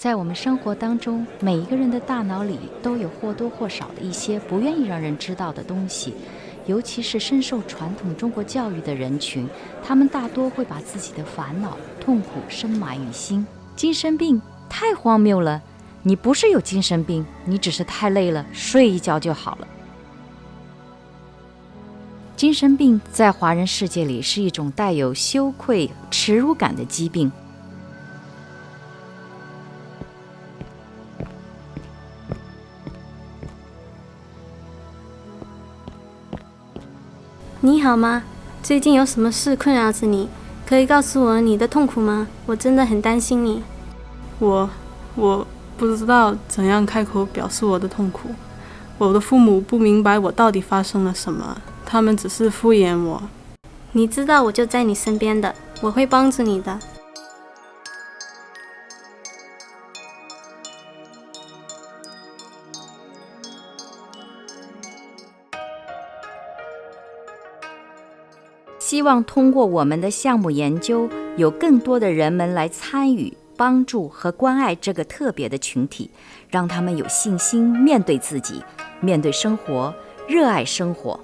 在我们生活当中，每一个人的大脑里都有或多或少的一些不愿意让人知道的东西，尤其是深受传统中国教育的人群，他们大多会把自己的烦恼、痛苦深埋于心。精神病太荒谬了，你不是有精神病，你只是太累了，睡一觉就好了。精神病在华人世界里是一种带有羞愧、耻辱感的疾病。你好吗？最近有什么事困扰着你？可以告诉我你的痛苦吗？我真的很担心你。我不知道怎样开口表示我的痛苦。我的父母不明白我到底发生了什么，他们只是敷衍我。你知道我就在你身边的，我会帮助你的。希望通过我们的项目研究，有更多的人们来参与、帮助和关爱这个特别的群体，让他们有信心面对自己，面对生活，热爱生活。